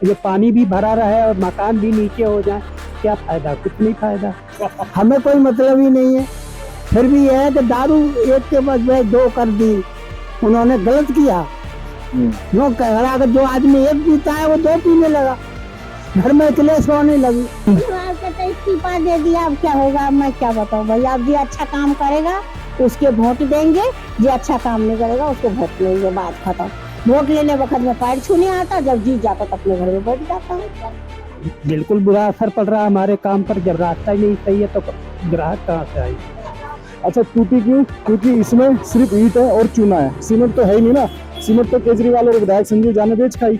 ये पानी भी भरा रहे और मकान भी नीचे हो जाए, क्या फायदा? कुछ नहीं फायदा। हमें कोई मतलब ही नहीं है। फिर भी यह है कि दारू एक के बजाय दो कर दी, उन्होंने गलत किया। वो अगर जो आदमी एक पीता है वो दो पीने लगा, घर में क्लेश होने लगी। इस्तीफा दे दिया, अब क्या होगा मैं क्या बताऊं भाई। अब जो अच्छा काम करेगा उसके वोट देंगे, जो अच्छा काम नहीं करेगा उसको वोट लेंगे, बात खत्म। वोट लेने वक्त में पैर छूने आता, जब जीत जाता तो अपने घर में बैठ जाता है। बिल्कुल बुरा असर पड़ रहा है हमारे काम पर। जब रास्ता ही नहीं सही है तो ग्राहक कहाँ से आए? अच्छा, टूटी क्यों? क्योंकि इसमें सिर्फ ईंट है और चूना है, सीमेंट तो है ही नहीं ना। सीमेंट तो केजरीवाल और विधायक संजीव झा ने बेच खाई,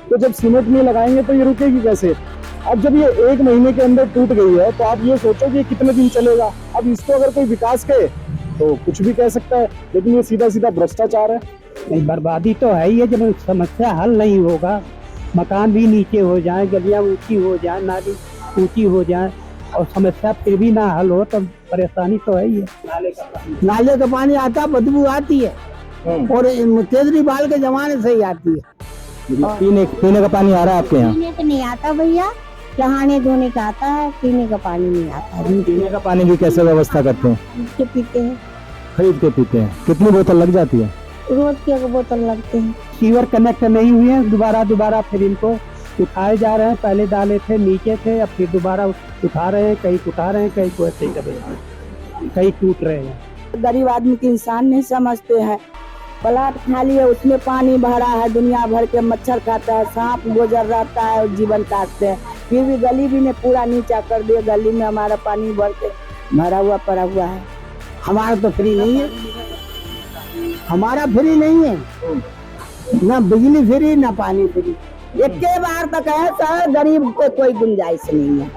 तो जब सीमेंट नहीं लगाएंगे तो ये रुकेगी कैसे? अब जब ये 1 महीने के अंदर टूट गई है तो आप ये सोचो कि कितने दिन चलेगा। अब इसको अगर कोई विकास कहे तो कुछ भी कह सकता है, लेकिन ये सीधा सीधा भ्रष्टाचार है। नहीं, बर्बादी तो है ही है। जब समस्या हल नहीं होगा, मकान भी नीचे हो जाए, गलियां ऊंची हो जाए, नाली ऊंची हो जाए और समस्या फिर भी ना हल हो तो परेशानी तो है ही है। नाले का पानी आता, बदबू आती है और केजरीवाल के जमाने से ही आती है। पीने का पानी आ रहा है आपके यहाँ? पीने का नहीं आता भैया, नहाने धोने का आता है, पीने का पानी नहीं आता। पीने का पानी की कैसे व्यवस्था करते हैं? के पीते हैं, खरीद के पीते हैं। कितनी बोतल लग जाती है? रोज के बोतल लगते हैं। सीवर कनेक्ट नहीं हुए हैं, दोबारा फिर इनको उठाए जा रहे हैं। पहले डाले थे नीचे थे, अब फिर दोबारा उठा रहे हैं, कहीं उठा रहे हैं, कहीं को ऐसे ही कर रहे हैं, कहीं टूट रहे हैं। गरीब आदमी के इंसान नहीं समझते हैं। प्लाट खाली है, उसमें पानी भरा है, दुनिया भर के मच्छर खाता है, सांप गुजर रहता है और जीवन काटते हैं। फिर भी गली भी ने पूरा नीचा कर दिया। गली में हमारा पानी भर के भरा हुआ पड़ा हुआ है। हमारा तो फ्री नहीं है, हमारा फ्री नहीं है, ना बिजली फ्री ना पानी फ्री। एक बार तक है सर, गरीब को कोई गुंजाइश नहीं है।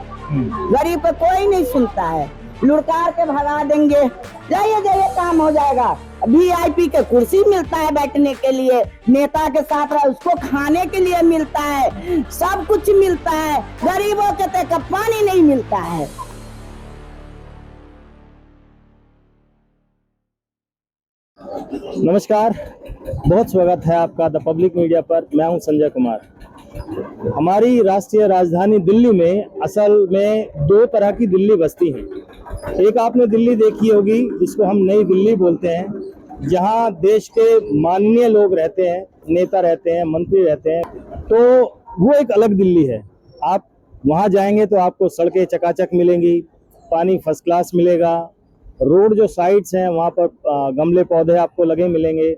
गरीब को कोई नहीं सुनता है, लुढ़कार के भगा देंगे। जाइए जाइए काम हो जाएगा। VIP के कुर्सी मिलता है बैठने के लिए, नेता के साथ रहा उसको खाने के लिए मिलता है, सब कुछ मिलता है। गरीबों के तक पानी नहीं मिलता है। नमस्कार, बहुत स्वागत है आपका द पब्लिक मीडिया पर। मैं हूं संजय कुमार। हमारी राष्ट्रीय राजधानी दिल्ली में असल में 2 तरह की दिल्ली बसती है। एक आपने दिल्ली देखी होगी जिसको हम नई दिल्ली बोलते हैं, जहां देश के माननीय लोग रहते हैं, नेता रहते हैं, मंत्री रहते हैं, तो वो एक अलग दिल्ली है। आप वहां जाएंगे तो आपको सड़कें चकाचक मिलेंगी, पानी फर्स्ट क्लास मिलेगा, रोड जो साइड्स हैं वहाँ पर गमले पौधे आपको लगे मिलेंगे।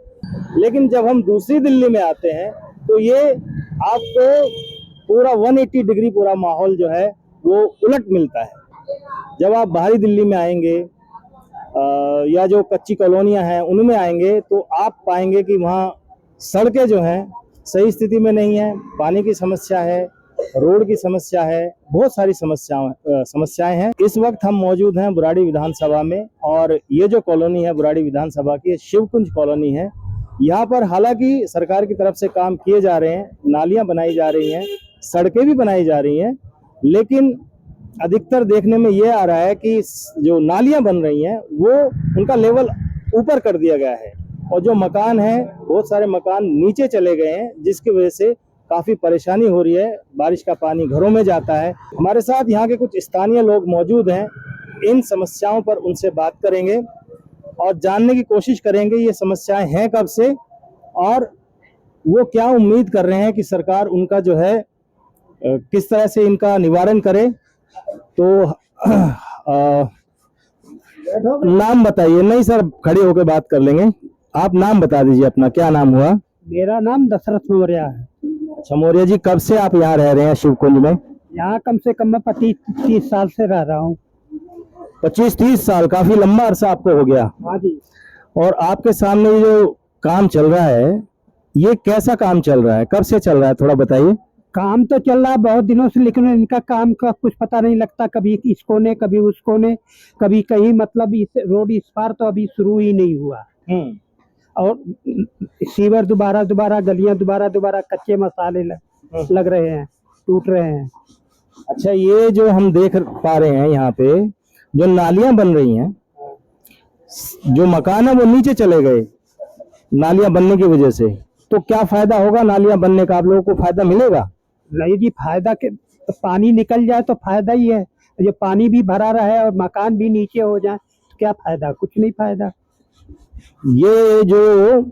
लेकिन जब हम दूसरी दिल्ली में आते हैं तो ये आपको पूरा 180 डिग्री पूरा माहौल जो है वो उलट मिलता है। जब आप बाहरी दिल्ली में आएंगे या जो कच्ची कॉलोनियां हैं उनमें आएंगे तो आप पाएंगे कि वहाँ सड़कें जो हैं सही स्थिति में नहीं है, पानी की समस्या है, रोड की समस्या है, बहुत सारी समस्याएं हैं। इस वक्त हम मौजूद हैं बुराड़ी विधानसभा में और ये जो कॉलोनी है बुराड़ी विधानसभा की, शिवकुंज कॉलोनी है। यहाँ पर हालांकि सरकार की तरफ से काम किए जा रहे हैं, नालियां बनाई जा रही हैं, सड़कें भी बनाई जा रही हैं, लेकिन अधिकतर देखने में ये आ रहा है कि जो नालियां बन रही हैं वो उनका लेवल ऊपर कर दिया गया है और जो मकान है बहुत सारे मकान नीचे चले गए हैं, जिसकी वजह से काफी परेशानी हो रही है। बारिश का पानी घरों में जाता है। हमारे साथ यहाँ के कुछ स्थानीय लोग मौजूद हैं, इन समस्याओं पर उनसे बात करेंगे और जानने की कोशिश करेंगे ये समस्याएं हैं कब से और वो क्या उम्मीद कर रहे हैं कि सरकार उनका जो है किस तरह से इनका निवारण करे। तो नाम बताइए। नहीं सर, खड़े होकर बात कर लेंगे। आप नाम बता दीजिए अपना, क्या नाम हुआ? मेरा नाम दशरथ मौर्य है। अच्छा मौर्य जी, कब से आप यहाँ रह रहे हैं शिवकुंज में? यहाँ कम से कम मैं 25-30 साल से रह रहा हूँ। 25-30 साल, काफी लंबा अरसा आपको हो गया। हाँ जी। और आपके सामने जो काम चल रहा है, ये कैसा काम चल रहा है, कब से चल रहा है, थोड़ा बताइए। काम तो चल रहा है बहुत दिनों से, लेकिन इनका काम का कुछ पता नहीं लगता। कभी इसको ने, कभी उसको ने, कभी कहीं, मतलब इस रोड इस पार तो अभी शुरू ही नहीं हुआ। और सीवर दोबारा गलियां दोबारा कच्चे मसाले लग रहे हैं, टूट रहे हैं। अच्छा, ये जो हम देख पा रहे हैं यहाँ पे जो नालियां बन रही हैं, जो मकान है वो नीचे चले गए नालियां बनने की वजह से, तो क्या फायदा होगा नालियां बनने का? आप लोगों को फायदा मिलेगा? नहीं जी, फायदा के तो पानी निकल जाए तो फायदा ही है। ये पानी भी भरा रहे और मकान भी नीचे हो जाए तो क्या फायदा, कुछ नहीं फायदा। ये जो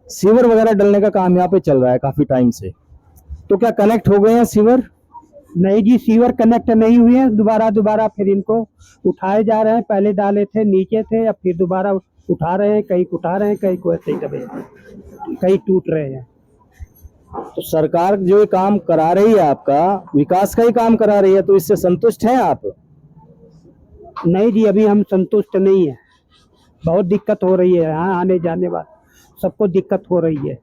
सीवर वगैरह डलने का काम यहाँ पे चल रहा है काफी टाइम से, तो क्या कनेक्ट हो गए हैं सीवर? नहीं जी, सीवर कनेक्ट नहीं हुए हैं, दोबारा फिर इनको उठाए जा रहे हैं। पहले डाले थे नीचे थे, अब फिर दोबारा उठा रहे हैं, कहीं उठा रहे हैं, कहीं को ऐसे ही दबे, कहीं टूट रहे हैं। तो सरकार जो ये काम करा रही है, आपका विकास का ही काम करा रही है, तो इससे संतुष्ट हैं आप? नहीं जी, अभी हम संतुष्ट नहीं है, बहुत दिक्कत हो रही है। यहाँ आने जाने वाले सबको दिक्कत हो रही है।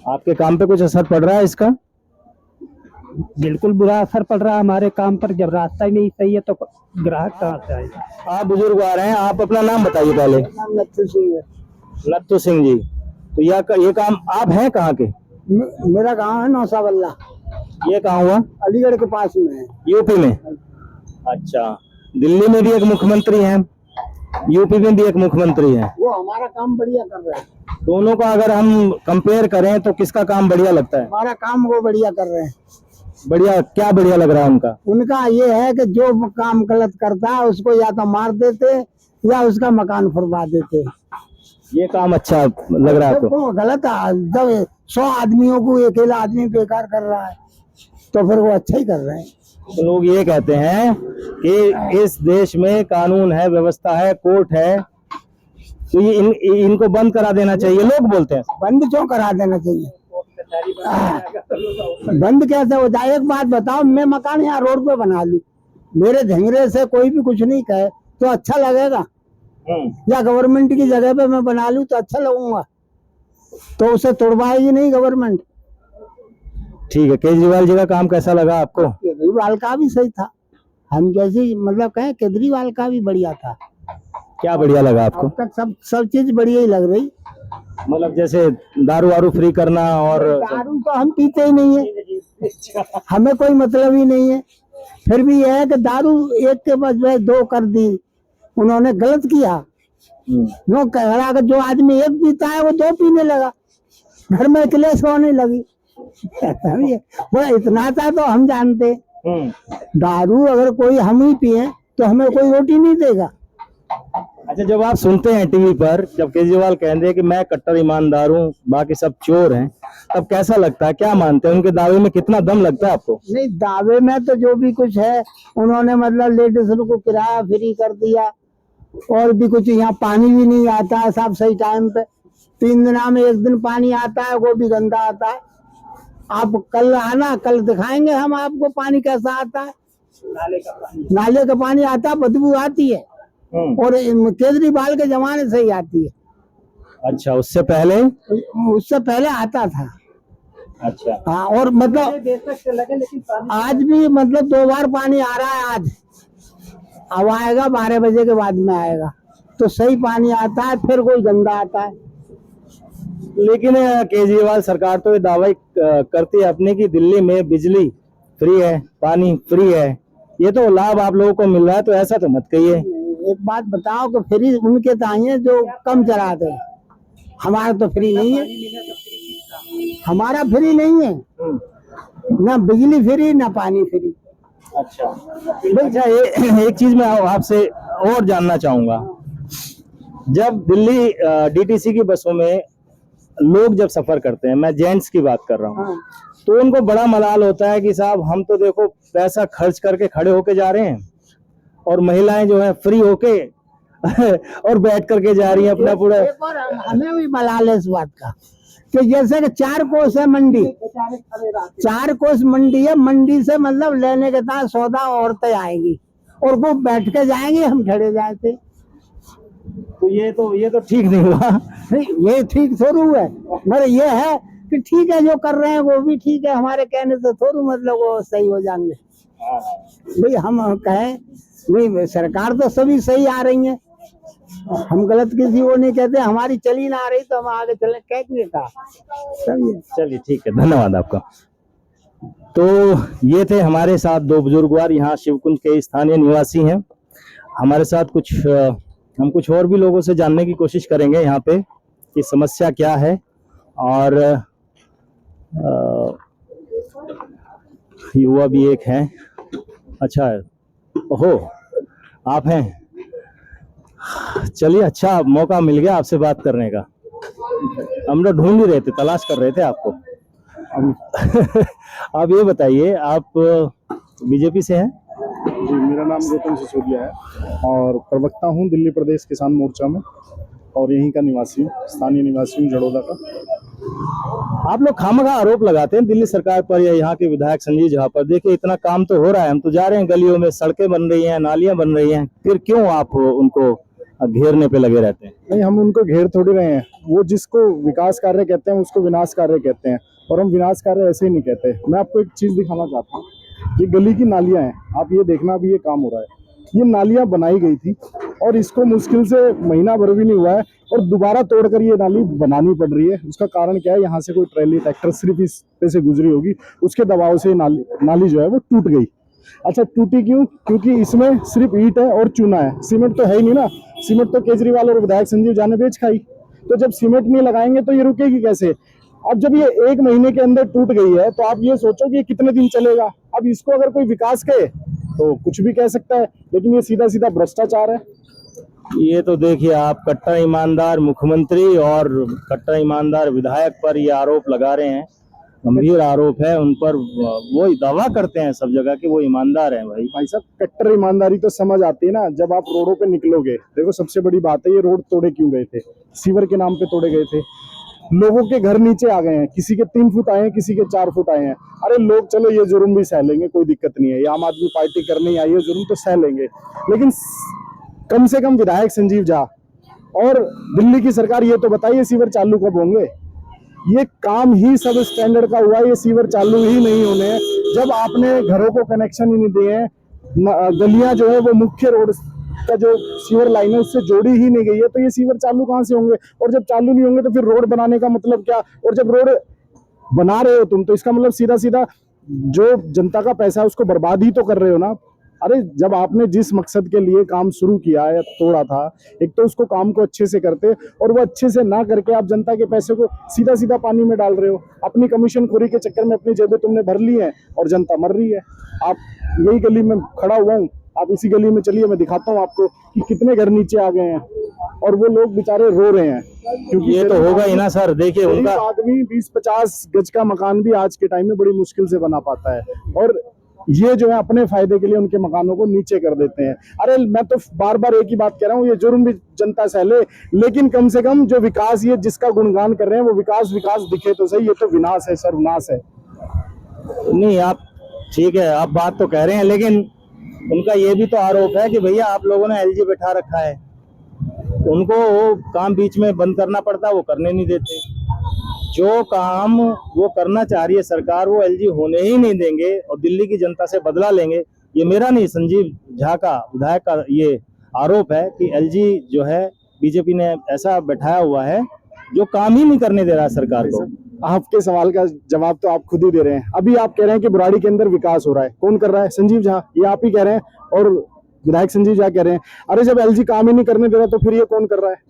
आपके काम पे कुछ असर पड़ रहा है इसका? बिल्कुल बुरा असर पड़ रहा है हमारे काम पर। जब रास्ता ही नहीं सही है तो ग्राहक कहाँ से आएगा। आप बुजुर्ग आ रहे हैं, आप अपना नाम बताइए पहले। नत्थु सिंह है। नत्थु सिंह जी, तो ये काम आप हैं कहाँ के? मेरा गांव है नौसावल्ला, ये कहाँ हुआ? अलीगढ़ के पास में है, यूपी में। अच्छा, दिल्ली में भी एक मुख्यमंत्री हैं, यूपी में भी एक मुख्यमंत्री हैं। वो हमारा काम बढ़िया कर रहे हैं। दोनों का अगर हम कंपेयर करें तो किसका काम बढ़िया लगता है? हमारा काम वो बढ़िया कर रहे हैं। बढ़िया, क्या बढ़िया लग रहा है उनका? उनका ये है कि जो काम गलत करता है उसको या तो मार देते या उसका मकान फुरवा देते। ये काम अच्छा लग रहा है आपको? वो गलत है। जब 100 आदमियों को अकेला आदमी बेकार कर रहा है तो फिर वो अच्छा ही कर रहे हैं। तो लोग ये कहते हैं कि इस देश में कानून है, व्यवस्था है, कोर्ट है, तो ये इनको बंद करा देना चाहिए, लोग बोलते हैं। बंद क्यों करा देना चाहिए? बंद कैसे हो जाए? एक बात बताओ, मैं मकान यहाँ रोड पे बना लूं, मेरे झंगरे से कोई भी कुछ नहीं कहे तो अच्छा लगेगा? या गवर्नमेंट की जगह पे मैं बना लूं तो अच्छा लगूंगा? तो उसे तोड़वाएगी नहीं गवर्नमेंट। ठीक है, केजरीवाल जी का काम कैसा लगा आपको? केजरीवाल का भी सही था, हम जैसे मतलब कहें केजरीवाल का भी बढ़िया था। क्या बढ़िया लगा आपको? अब तक सब चीज बढ़िया ही लग रही। मतलब जैसे दारू वारू फ्री करना, और दारू तो हम पीते ही नहीं है, हमें कोई मतलब ही नहीं है। फिर भी यह है कि दारू एक के बजाय 2 कर दी, उन्होंने गलत किया। नो कह कि जो आदमी 1 पीता है वो 2 पीने लगा, घर में क्लेश होने लगी। वो इतना था तो हम जानते। दारू अगर कोई हम ही पिए तो हमें कोई रोटी नहीं देगा। अच्छा, जब आप सुनते हैं टीवी पर जब केजरीवाल कहते हैं कि मैं कट्टर ईमानदार हूँ, बाकी सब चोर हैं, तब कैसा लगता है? क्या मानते हैं, उनके दावे में कितना दम लगता है आपको? नहीं, दावे में तो जो भी कुछ है उन्होंने मतलब लेडीज को किराया फ्री कर दिया, और भी कुछ। यहाँ पानी भी नहीं आता है साहब सही टाइम पे, 3 दिन में 1 दिन पानी आता है, वो भी गंदा आता है। आप कल आना, कल दिखाएंगे हम आपको पानी कैसा आता है। नाले का पानी आता है, बदबू आती है, और केजरीवाल के जमाने से ही आती है। अच्छा, उससे पहले आता था। अच्छा, हाँ, और मतलब आज भी मतलब 2 बार पानी आ रहा है आज। अब आएगा 12 बजे के बाद में आएगा तो सही पानी आता है, फिर कोई गंदा आता है। लेकिन केजरीवाल सरकार तो ये दावा करती है अपने की दिल्ली में बिजली फ्री है, पानी फ्री है, ये तो लाभ आप लोगों को मिल रहा है, तो ऐसा तो मत कहिए। एक बात बताओ कि फ्री उनके चाहिए जो कम चलाते हैं, हमारा तो फ्री नहीं है। हमारा फ्री नहीं है, ना बिजली फ्री ना पानी फ्री। अच्छा, एक चीज मैं आपसे और जानना चाहूंगा, जब दिल्ली डीटीसी की बसों में लोग जब सफर करते हैं, मैं जेंट्स की बात कर रहा हूँ, हाँ। तो उनको बड़ा मलाल होता है कि साहब हम तो देखो पैसा खर्च करके खड़े होके जा रहे हैं, और महिलाएं जो है फ्री होके और बैठ करके जा रही हैं अपना पूरा। हमें भी मलाल है इस बात का कि जैसे कि 4 कोस है मंडी, 4 कोस मंडी है, मंडी से मतलब लेने के साथ सौदा औरतें आएंगी और वो बैठ के जाएंगे, हम खड़े जाते। तो ये तो ठीक नहीं हुआ। नहीं, ये ठीक थोड़ी है, मगर ये है कि ठीक है जो कर रहे हैं वो भी ठीक है, हमारे कहने से थोड़ी मतलब वो सही हो जाएंगे। भाई हम कहें नहीं, सरकार तो सभी सही आ रही है, हम गलत किसी को नहीं कहते। हमारी चली ना आ रही तो हम आगे चले कहेंगे का। चलिए ठीक है, धन्यवाद आपका। तो ये थे हमारे साथ 2 बुजुर्गवार, यहाँ शिवकुंज के स्थानीय निवासी हैं। हमारे साथ हम कुछ और भी लोगों से जानने की कोशिश करेंगे यहाँ पे कि समस्या क्या है, और युवा भी एक हैं। अच्छा है, ओहो आप हैं, चलिए अच्छा मौका मिल गया आपसे बात करने का। हम लोग ढूंढ ही रहे थे, तलाश कर रहे थे आपको। आप ये बताइए, आप बीजेपी से हैं? जी, मेरा नाम गौतम सिसोदिया है और प्रवक्ता हूँ दिल्ली प्रदेश किसान मोर्चा में और यहीं का निवासी हूँ, स्थानीय निवासी हूँ जड़ोदा का। आप लोग खामखा आरोप लगाते हैं दिल्ली सरकार पर या यहाँ के विधायक संजीव झा पर। देखिए इतना काम तो हो रहा है, हम तो जा रहे हैं गलियों में, सड़कें बन रही हैं, नालियां बन रही हैं, फिर क्यों आप उनको घेरने पे लगे रहते हैं? नहीं, हम उनको घेर थोड़ी रहे हैं। वो जिसको विकास कार्य कहते हैं उसको विनाश कार्य कहते हैं और हम विनाश कार्य ऐसे ही नहीं कहते। मैं आपको एक चीज दिखाना चाहता हूँ, ये गली की नालियां हैं, आप ये देखना अभी ये काम हो रहा है। ये नालियां बनाई गई थी और इसको मुश्किल से महीना भर भी नहीं हुआ है और दोबारा तोड़कर ये नाली बनानी पड़ रही है। उसका कारण क्या है, यहाँ से कोई ट्रैली ट्रैक्टर सिर्फ इस पे से गुजरी होगी, उसके दबाव से नाली जो है वो टूट गई। अच्छा, टूटी क्यों? क्योंकि इसमें सिर्फ ईंट है और चूना है, सीमेंट तो है ही नहीं ना। सीमेंट तो केजरीवाल और विधायक संजीव झा ने बेच खाई। तो जब सीमेंट नहीं लगाएंगे तो ये रुकेगी कैसे? अब जब ये 1 महीने के अंदर टूट गई है तो आप ये सोचो कि ये कितने दिन चलेगा। अब इसको अगर कोई विकास कहे तो कुछ भी कह सकता है, लेकिन ये सीधा सीधा भ्रष्टाचार है। ये तो देखिए, आप कट्टर ईमानदार मुख्यमंत्री और कट्टर ईमानदार विधायक पर ये आरोप लगा रहे हैं, गंभीर आरोप है उन पर। वो दावा करते हैं सब जगह कि वो ईमानदार हैं। भाई साहब, कट्टर ईमानदारी तो समझ आती है ना जब आप रोडों पे निकलोगे। देखो सबसे बड़ी बात है, ये रोड तोड़े क्यों गए थे? सीवर के नाम पे तोड़े गए थे। लोगों के घर नीचे आ गए हैं, किसी के 3 फुट आए हैं, किसी के 4 फुट आए हैं। अरे लोग चलो ये जुर्म भी सह लेंगे, कोई दिक्कत नहीं है, ये आम आदमी पार्टी करने ही आई है, जुर्म तो सह लेंगे। लेकिन कम से कम विधायक संजीव झा और दिल्ली की सरकार ये तो बताइए सीवर चालू कब होंगे? ये काम ही सब स्टैंडर्ड का हुआ, ये सीवर चालू ही नहीं होने हैं जब आपने घरों को कनेक्शन ही नहीं दिए हैं। गलियां जो है वो मुख्य रोड का जो सीवर लाइन है उससे जोड़ी ही नहीं गई है, तो ये सीवर चालू कहाँ से होंगे? और जब चालू नहीं होंगे तो फिर रोड बनाने का मतलब क्या? और जब रोड बना रहे हो तुम तो इसका मतलब सीधा सीधा जो जनता का पैसा है उसको बर्बाद ही तो कर रहे हो ना। अरे जब आपने जिस मकसद के लिए काम शुरू किया या तोड़ा था, एक तो उसको काम को अच्छे से करते और वो अच्छे से ना करके आप जनता के पैसे को सीधा सीधा पानी में डाल रहे हो। अपनी कमीशन खोरी के चक्कर में अपनी जेबें तुमने भर ली है और जनता मर रही है। आप यही गली में खड़ा हुआ हूँ, आप इसी गली में चलिए, मैं दिखाता हूँ आपको कि कितने घर नीचे आ गए हैं और वो लोग बेचारे रो रहे हैं। क्योंकि ये तो होगा ही ना सर। देखिए उनका आदमी 20-50 गज का मकान भी आज के टाइम में बड़ी मुश्किल से बना पाता है और ये जो है अपने फायदे के लिए उनके मकानों को नीचे कर देते हैं। अरे मैं तो बार बार एक ही बात कह रहा हूँ, ये जुर्म भी जनता सहले, लेकिन कम से कम जो विकास ये जिसका गुणगान कर रहे हैं वो विकास दिखे तो सही। ये तो विनाश है, सर्वनाश है। नहीं, आप ठीक है, आप बात तो कह रहे हैं, लेकिन उनका ये भी तो आरोप है कि भैया आप लोगों ने एलजी बैठा रखा है, उनको वो काम बीच में बंद करना पड़ता है, वो करने नहीं देते। जो काम वो करना चाह रही है सरकार वो एलजी होने ही नहीं देंगे और दिल्ली की जनता से बदला लेंगे। ये मेरा नहीं, संजीव झा का, विधायक का ये आरोप है कि एलजी जो है बीजेपी ने ऐसा बैठाया हुआ है जो काम ही नहीं करने दे रहा है सरकार को। आपके सवाल का जवाब तो आप खुद ही दे रहे हैं। अभी आप कह रहे हैं कि बुराड़ी के अंदर विकास हो रहा है, कौन कर रहा है? संजीव झा, ये आप ही कह रहे हैं और विधायक संजीव झा कह रहे हैं। अरे जब एलजी काम ही नहीं करने दे रहा तो फिर ये कौन कर रहा है?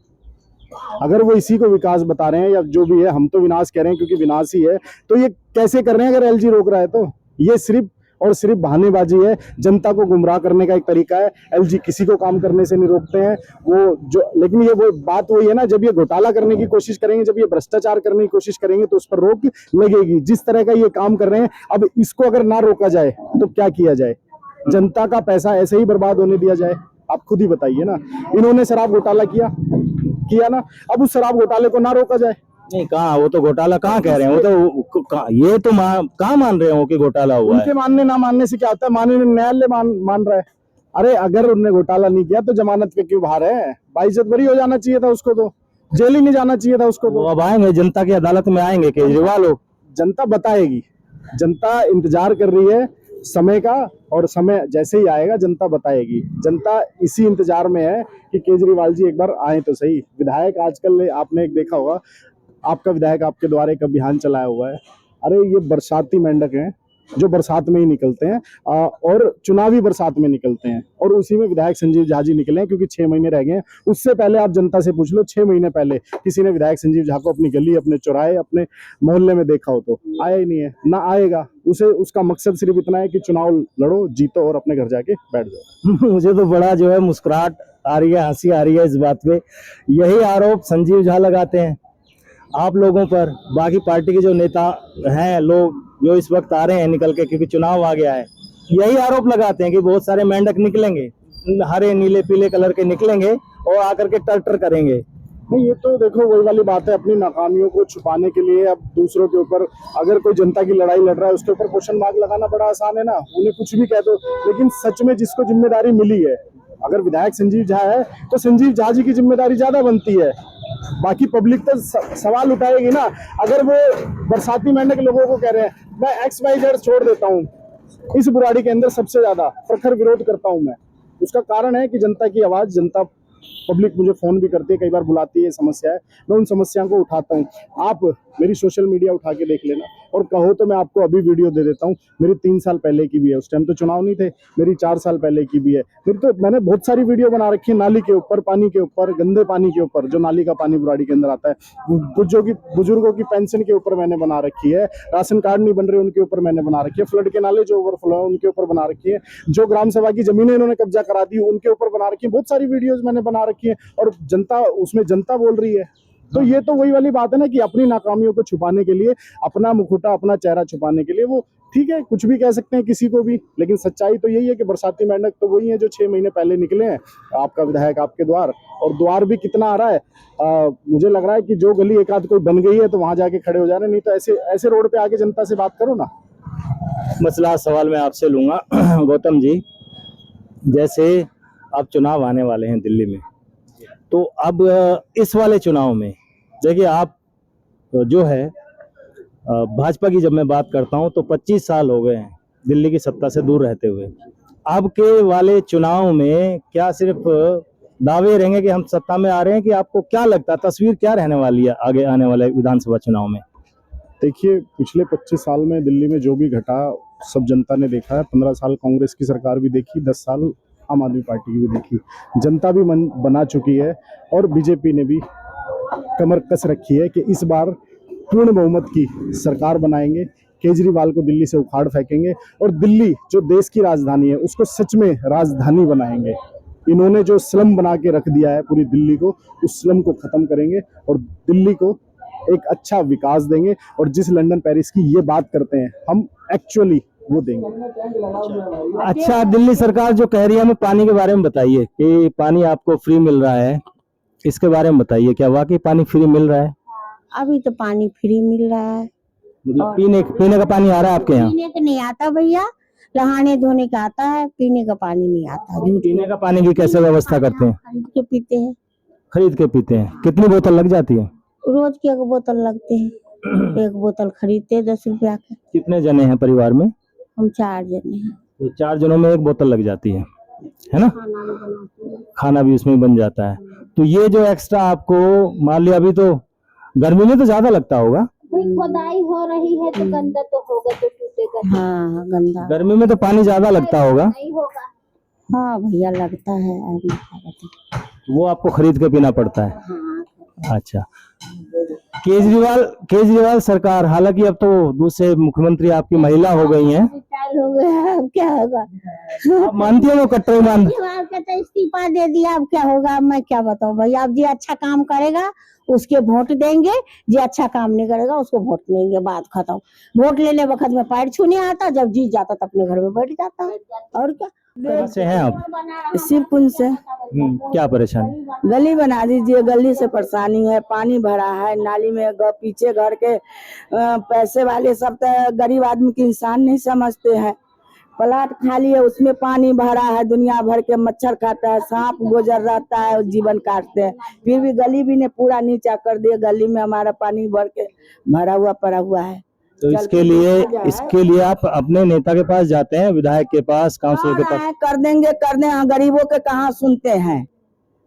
अगर वो इसी को विकास बता रहे हैं या जो भी है, हम तो विनाश कह रहे हैं क्योंकि विनाश ही है, तो ये कैसे कर रहे हैं? अगर एलजी रोक रहा है तो ये सिर्फ और सिर्फ बहानेबाजी है, जनता को गुमराह करने का एक तरीका है। एलजी किसी को काम करने से नहीं रोकते हैं वो जो, लेकिन ये वो बात वही है ना, जब ये घोटाला करने की कोशिश करेंगे, जब ये भ्रष्टाचार करने की कोशिश करेंगे तो उस पर रोक लगेगी। जिस तरह का ये काम कर रहे हैं, अब इसको अगर ना रोका जाए तो क्या किया जाए? जनता का पैसा ऐसे ही बर्बाद होने दिया जाए? आप खुद ही बताइए ना। इन्होंने शराब घोटाला किया ना, अब उस शराब घोटाले को ना रोका जाए? नहीं, कहाँ, वो तो घोटाला कहाँ कह रहे हैं, वो तो ये तो कहाँ मान रहे हो कि घोटाला हुआ है? उनके मानने ना मानने से क्या होता है? मानने न्यायालय मान रहा है। अरे अगर उन्होंने घोटाला नहीं किया तो जमानत पे क्यों बाहर है? बाइज्जत बरी हो जाना चाहिए था उसको, तो जेल ही नहीं जाना चाहिए था उसको। तो अब आएंगे, जनता की अदालत में आएंगे केजरीवाल लोग, जनता बताएगी। जनता इंतजार कर रही है समय का और समय जैसे ही आएगा जनता बताएगी। जनता इसी इंतजार में है कि केजरीवाल जी एक बार आए तो सही। विधायक आजकल आपने एक देखा होगा, आपका विधायक आपके द्वारा एक अभियान चलाया हुआ है। अरे ये बरसाती मेंढक हैं, जो बरसात में ही निकलते हैं और चुनावी बरसात में निकलते हैं, और उसी में विधायक संजीव झा जी निकले हैं, क्योंकि 6 महीने रह गए हैं। उससे पहले आप जनता से पूछ लो, 6 महीने पहले किसी ने विधायक संजीव झा को अपनी गली, अपने चौराहे, अपने मोहल्ले में देखा हो तो आया ही नहीं है, ना आएगा। उसका मकसद सिर्फ इतना है कि चुनाव लड़ो, जीतो और अपने घर जाके बैठ जाओ। मुझे तो बड़ा जो है मुस्कुराहट आ रही है, हंसी आ रही है इस बात पे। यही आरोप संजीव झा लगाते हैं आप लोगों पर, बाकी पार्टी के जो नेता हैं, लोग जो इस वक्त आ रहे हैं निकल के, क्योंकि चुनाव आ गया है, यही आरोप लगाते हैं कि बहुत सारे मेंढक निकलेंगे, हरे नीले पीले कलर के निकलेंगे और आकर के टर्टर करेंगे। नहीं, ये तो देखो वही वाली बात है, अपनी नाकामियों को छुपाने के लिए अब दूसरों के ऊपर, अगर कोई जनता की लड़ाई लड़ रहा है उसके ऊपर क्वेश्चन मार्क लगाना बड़ा आसान है ना, उन्हें कुछ भी कह दो। लेकिन सच में जिसको जिम्मेदारी मिली है, अगर विधायक संजीव झा है तो संजीव झा जी की जिम्मेदारी ज्यादा बनती है। बाकी पब्लिक तो सवाल उठाएगी ना। अगर वो बरसाती मेंढक लोगों को कह रहे हैं मैं XYZ छोड़ देता हूँ, इस बुराड़ी के अंदर सबसे ज्यादा प्रखर विरोध करता हूँ मैं। उसका कारण है कि जनता की आवाज, जनता पब्लिक मुझे फोन भी करती है, कई बार बुलाती है, समस्या है, मैं उन समस्याओं को उठाता हूँ। आप मेरी सोशल मीडिया उठा के देख लेना, और कहो तो मैं आपको अभी वीडियो दे देता हूँ। मेरी 3 साल पहले की भी है, उस टाइम तो चुनाव नहीं थे, मेरी 4 साल पहले की भी है। फिर तो मैंने बहुत सारी वीडियो बना रखी है, नाली के ऊपर, पानी के ऊपर, गंदे पानी के ऊपर, जो नाली का पानी बुराड़ी के अंदर आता है, बुजुर्गों की पेंशन के ऊपर मैंने बना रखी है, राशन कार्ड नहीं बन रहे उनके ऊपर मैंने बना रखी है, फ्लड के नाले जो ओवरफ्लो है उनके ऊपर बना रखी है, जो ग्राम सभा की जमीनें इन्होंने कब्जा करा दी उनके ऊपर बना रखी है। बहुत सारी वीडियोज मैंने बना रखी है, और जनता उसमें जनता बोल रही है। तो ये तो वही वाली बात है ना कि अपनी नाकामियों को छुपाने के लिए, अपना मुखौटा, अपना चेहरा छुपाने के लिए वो ठीक है, कुछ भी कह सकते हैं किसी को भी, लेकिन सच्चाई तो यही है कि बरसाती मेंढक तो वही है जो 6 महीने पहले निकले हैं आपका विधायक आपके द्वार। और द्वार भी कितना आ रहा है, मुझे लग रहा है कि जो गली एक आध कोई बन गई है तो वहां जाके खड़े हो जा रहे हैं, नहीं तो ऐसे रोड पे आके जनता से बात करो ना। मसला सवाल मैं आपसे लूंगा गौतम जी, जैसे अब चुनाव आने वाले हैं दिल्ली में, तो अब इस वाले चुनाव में देखिए आप जो है भाजपा की जब मैं बात करता हूं तो 25 साल हो गए हैं दिल्ली की सत्ता से दूर रहते हुए। अब के वाले चुनाव में क्या सिर्फ दावे रहेंगे कि हम सत्ता में आ रहे हैं, कि आपको क्या लगता है तस्वीर क्या रहने वाली है आगे आने वाले विधानसभा चुनाव में? देखिए, पिछले 25 साल में दिल्ली में जो भी घटा सब जनता ने देखा है। 15 साल कांग्रेस की सरकार भी देखी, 10 साल आम आदमी पार्टी की भी देखी। जनता भी मन बना चुकी है, और बीजेपी ने भी कमर कस रखी है कि इस बार पूर्ण बहुमत की सरकार बनाएंगे, केजरीवाल को दिल्ली से उखाड़ फेंकेंगे, और दिल्ली जो देश की राजधानी है उसको सच में राजधानी बनाएंगे। इन्होंने जो स्लम बना के रख दिया है पूरी दिल्ली को, उस स्लम को खत्म करेंगे और दिल्ली को एक अच्छा विकास देंगे। और जिस लंदन पेरिस की ये बात करते हैं हम एक्चुअली वो देंगे। अच्छा, दिल्ली सरकार जो कह रही है, हमें पानी के बारे में बताइए कि पानी आपको फ्री मिल रहा है, इसके बारे में बताइए, क्या वाकई पानी फ्री मिल रहा है? अभी तो पानी फ्री मिल रहा है, मतलब पीने का पानी आ रहा है आपके यहाँ? पीने का नहीं आता भैया, नहाने धोने का आता है, पीने का पानी नहीं आता। पीने का पानी की कैसे व्यवस्था करते हैं? खरीद के पीते हैं। खरीद के पीते हैं। कितनी बोतल लग जाती है? रोज की 1 बोतल लगते हैं, 1 बोतल खरीदते हैं 10 रुपया के। कितने जने हैं परिवार में? हम 4 जने हैं। तो 4 जनों में 1 बोतल लग जाती है ना? खाना भी बनाते हैं। खाना भी उसमें बन जाता है। तो ये जो एक्स्ट्रा आपको, मान लिया अभी तो गर्मी में तो ज्यादा लगता होगा, खुदाई हो रही है तो गंदा तो होगा, तो टूटेगा। हाँ, गंदा गर्मी में तो पानी ज्यादा लगता होगा। नहीं होगा। हाँ भैया, लगता है। वो आपको खरीद के पीना पड़ता है। हाँ। अच्छा, केजरीवाल सरकार, हालांकि अब तो दूसरे मुख्यमंत्री आपकी महिला हो गई हैं, रिटायर हो गया, अब क्या होगा? आप मानती है वो कट्टर मान? तो इस्तीफा दे दिया, अब क्या होगा? मैं क्या बताऊं भैया। अब जो अच्छा काम करेगा उसके वोट देंगे, जो अच्छा काम नहीं करेगा उसको वोट नहीं देंगे, बात खत्म। वोट लेने वक्त में पैर छूने आता, जब जीत जाता तो अपने घर में बैठ जाता है। और क्या? कहाँ से हैं आप? शिवकुंज से। क्या परेशानी? गली बना दीजिए, गली से परेशानी है, पानी भरा है नाली में। पीछे घर के पैसे वाले सब तो गरीब आदमी के इंसान नहीं समझते हैं। प्लाट खाली है, उसमें पानी भरा है, दुनिया भर के मच्छर खाता है, सांप गुजर रहता है, जीवन काटते हैं। फिर भी गली भी ने पूरा नीचा कर दिया, गली में हमारा पानी भर के भरा हुआ पड़ा हुआ है। तो इसके लिए आप अपने नेता के पास जाते हैं, विधायक के पास, काउंसिलर के पास? कर देंगे, गरीबों के कहाँ सुनते हैं?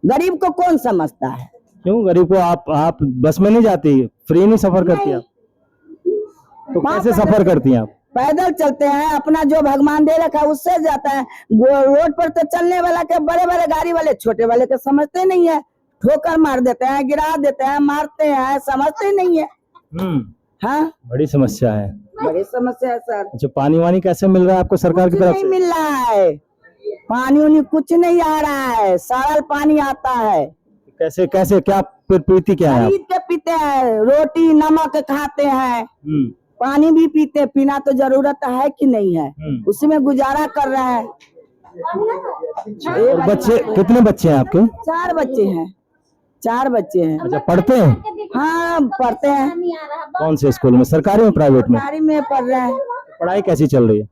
गरीब को कौन समझता है? क्यों गरीब को? आप बस में नहीं जाती, फ्री नहीं सफर करती आप? तो कैसे सफर करती हैं आप? पैदल चलते हैं, अपना जो भगवान दे रखा है उससे जाता है। रोड पर तो चलने वाला के बड़े बड़े गाड़ी वाले छोटे वाले के समझते नहीं है, ठोकर मार देते हैं, गिरा देते हैं, मारते हैं, समझते नहीं है। हाँ, बड़ी समस्या है। बड़ी समस्या है सर। अच्छा, पानी वानी कैसे मिल रहा है आपको सरकार की कुछ तरफ नहीं से? मिल रहा है, पानी उनी कुछ नहीं आ रहा है, सरल पानी आता है। कैसे कैसे क्या पीती क्या है आप? खरीद के पीते हैं, रोटी नमक खाते हैं, हम्म, पानी भी पीते हैं। पीना तो जरूरत है कि नहीं है, उसी में गुजारा कर रहे हैं। और बच्चे कितने बच्चे हैं आपके? 4 बच्चे हैं, 4 बच्चे हैं। अच्छा, पढ़ते हैं? हाँ, पढ़ते हैं, कौन से स्कूल में, सरकारी में प्राइवेट में? सरकारी में पढ़ रहे हैं। पढ़ाई कैसी चल रही है?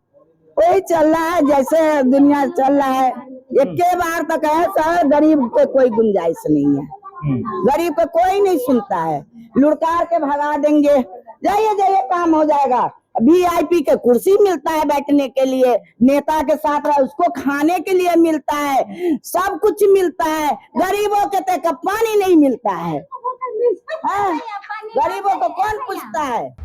वही चल रहा है जैसे दुनिया चल रहा है। एक बार तक है सर, गरीब को कोई गुंजाइश नहीं है, गरीब को कोई नहीं सुनता है, लुढ़कार के भगा देंगे, जाइए जाइए काम हो जाएगा। VIP के कुर्सी मिलता है बैठने के लिए, नेता के साथ रहा उसको खाने के लिए मिलता है, सब कुछ मिलता है। गरीबों के तक पानी नहीं मिलता है, हाँ? गरीबों को कौन पूछता है?